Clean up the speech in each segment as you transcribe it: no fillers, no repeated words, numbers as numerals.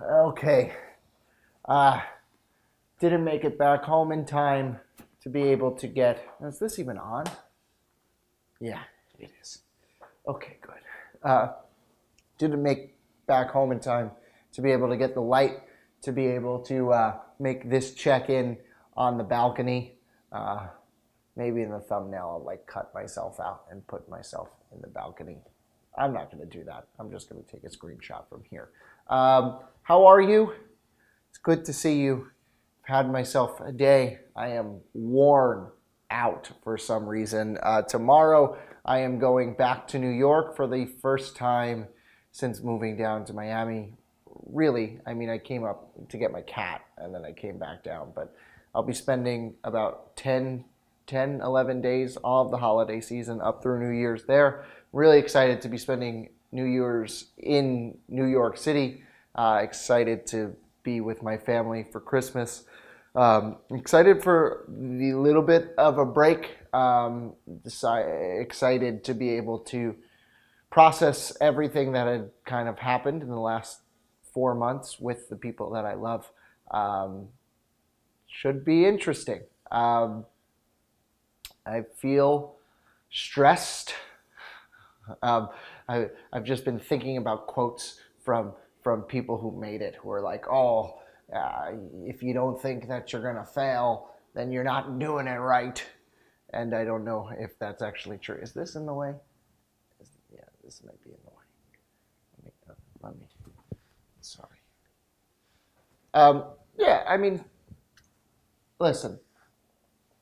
Okay. Uh, didn't make it back home in time to be able to get. Is this even on? Yeah, it is. Okay, good. Didn't make back home in time to be able to get the light to be able to make this check-in on the balcony. Uh, Maybe in the thumbnail I'll like cut myself out and put myself in the balcony. I'm not going to do that. I'm just going to take a screenshot from here. How are you? It's good to see you. I've had myself a day. I am worn out for some reason. Tomorrow I am going back to New York for the first time since moving down to Miami. Really, I mean, I came up to get my cat and then I came back down, but I'll be spending about 11 days, all of the holiday season up through New Year's there. Really excited to be spending New Year's in New York City. Excited to be with my family for Christmas. Excited for the little bit of a break. Excited to be able to process everything that had kind of happened in the last 4 months with the people that I love. Should be interesting. I feel stressed. I've just been thinking about quotes from people who made it, who are like, "Oh, if you don't think that you're gonna fail, then you're not doing it right." And I don't know if that's actually true. Is this in the way? Yeah, this might be in the way. Let me. Sorry. Yeah, I mean, listen.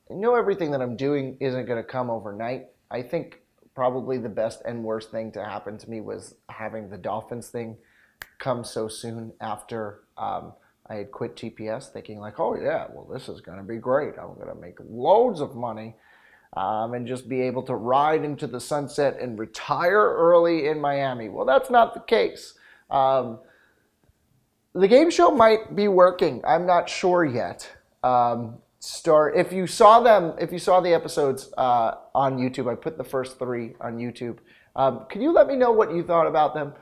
I know everything that I'm doing isn't going to come overnight. I think probably the best and worst thing to happen to me was having the Dolphins thing come so soon after I had quit TPS, thinking like, oh yeah, well this is going to be great. I'm going to make loads of money and just be able to ride into the sunset and retire early in Miami. Well, that's not the case. The game show might be working. I'm not sure yet. If you saw the episodes on YouTube, I put the first 3 on YouTube. Can you let me know what you thought about them?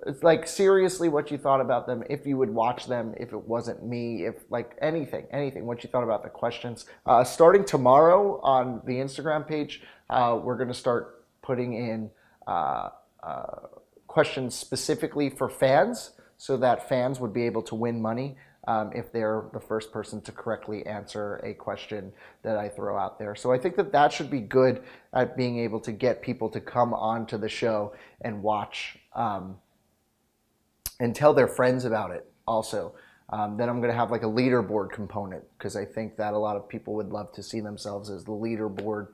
It's like seriously what you thought about them, if you would watch them, if it wasn't me, if like anything, what you thought about the questions. Starting tomorrow on the Instagram page, we're going to start putting in questions specifically for fans so that fans would be able to win money. If they're the first person to correctly answer a question that I throw out there. So I think that should be good at being able to get people to come on to the show and watch and tell their friends about it also. Then I'm going to have like a leaderboard component because I think that a lot of people would love to see themselves as the leaderboard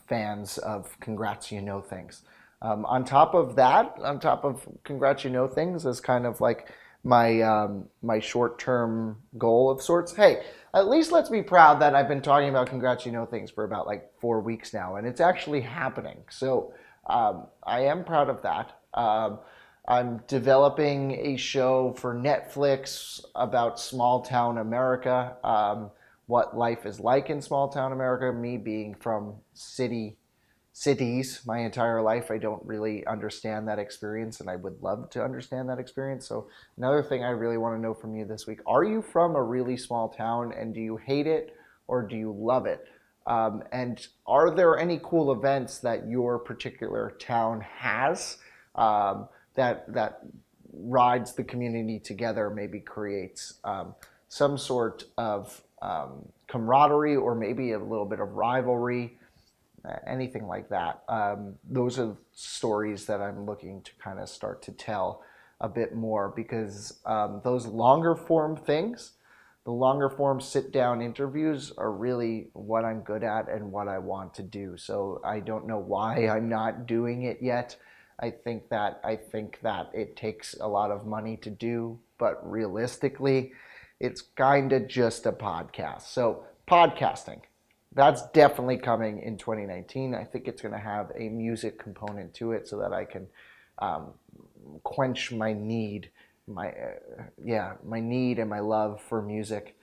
fans of Congrats You Know Things. On top of Congrats You Know Things is kind of like my short-term goal of sorts. Hey, at least let's be proud that I've been talking about Congrats You Know Things for about like 4 weeks now, and it's actually happening. So I am proud of that. I'm developing a show for Netflix about small-town America, what life is like in small-town America, me being from cities my entire life. I don't really understand that experience, and I would love to understand that experience. So another thing I really want to know from you this week, are you from a really small town, and do you hate it or do you love it? And are there any cool events that your particular town has that rides the community together, maybe creates some sort of camaraderie or maybe a little bit of rivalry? Anything like that. Those are stories that I'm looking to kind of start to tell a bit more because those longer form things, the longer form sit down interviews are really what I'm good at and what I want to do. So I don't know why I'm not doing it yet. I think that it takes a lot of money to do, but realistically, it's kind of just a podcast. So podcasting. That's definitely coming in 2019. I think it's going to have a music component to it so that I can quench my need, my need and my love for music.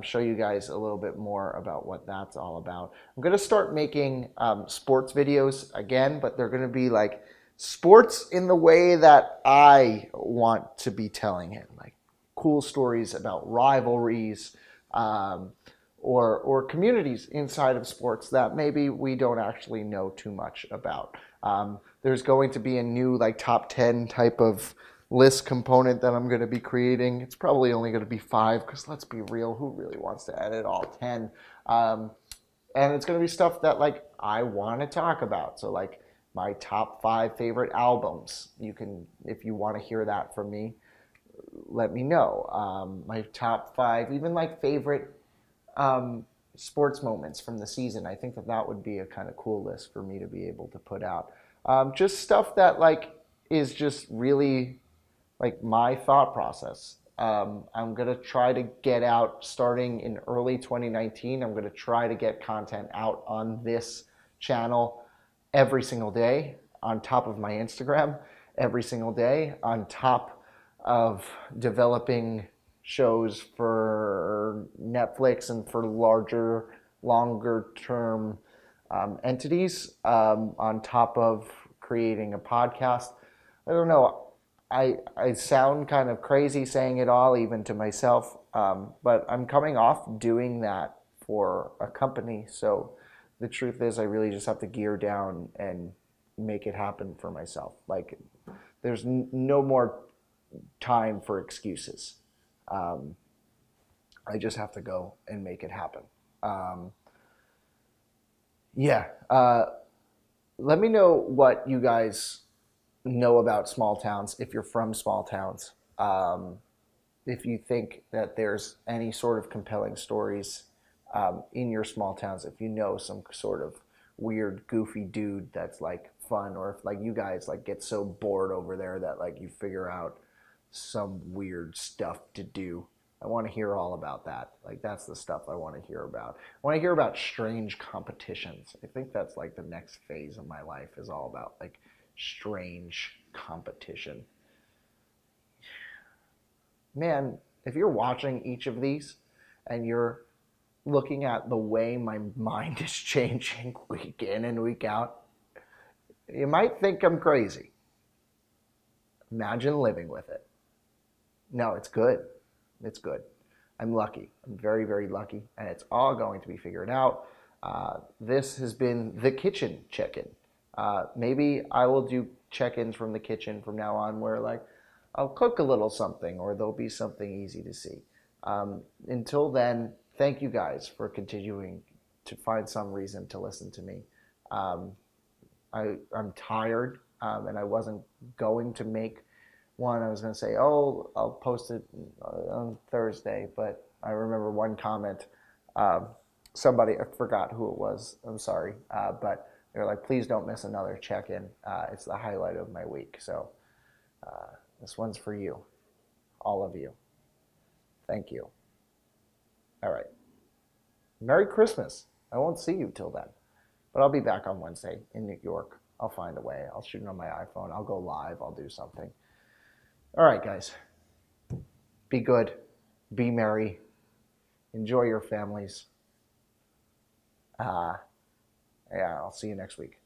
Show you guys a little bit more about what that's all about. I'm going to start making sports videos again, but they're going to be like sports in the way that I want to be telling it. Like cool stories about rivalries, or communities inside of sports that maybe we don't actually know too much about. There's going to be a new like top 10 type of list component that I'm going to be creating. It's probably only going to be 5 because let's be real, who really wants to edit all 10? And it's going to be stuff that like I want to talk about. So like my top 5 favorite albums. You can, if you want to hear that from me, let me know. My top 5, even like favorite sports moments from the season. I think that that would be a kind of cool list for me to be able to put out. Just stuff that like is just really like my thought process. I'm going to try to get out starting in early 2019. I'm going to try to get content out on this channel every single day, on top of my Instagram every single day, on top of developing shows for Netflix and for larger, longer term entities, on top of creating a podcast. I don't know. I sound kind of crazy saying it all, even to myself, but I'm coming off doing that for a company. So the truth is I really just have to gear down and make it happen for myself. Like there's no more time for excuses. I just have to go and make it happen. Let me know what you guys know about small towns if you're from small towns. If you think that there's any sort of compelling stories in your small towns, if you know some sort of weird, goofy dude that's like fun, or if like you guys like get so bored over there that like you figure out some weird stuff to do. I want to hear all about that. Like that's the stuff I want to hear about. I want to hear about strange competitions. I think that's like the next phase of my life is all about like strange competition. Man, if you're watching each of these and you're looking at the way my mind is changing week in and week out, you might think I'm crazy. Imagine living with it. No, it's good. It's good. I'm lucky. I'm very, very lucky, and it's all going to be figured out. This has been the kitchen check-in. Maybe I will do check-ins from the kitchen from now on where like I'll cook a little something or there'll be something easy to see. Until then, thank you guys for continuing to find some reason to listen to me. I'm tired, and I wasn't going to make one. I was going to say, oh, I'll post it on Thursday, but I remember one comment, somebody, I forgot who it was, I'm sorry, but they're like, please don't miss another check-in. It's the highlight of my week. So this one's for you, all of you. Thank you. All right. Merry Christmas. I won't see you till then, but I'll be back on Wednesday in New York. I'll find a way. I'll shoot it on my iPhone. I'll go live. I'll do something. All right, guys. Be good. Be merry. Enjoy your families. Yeah, I'll see you next week.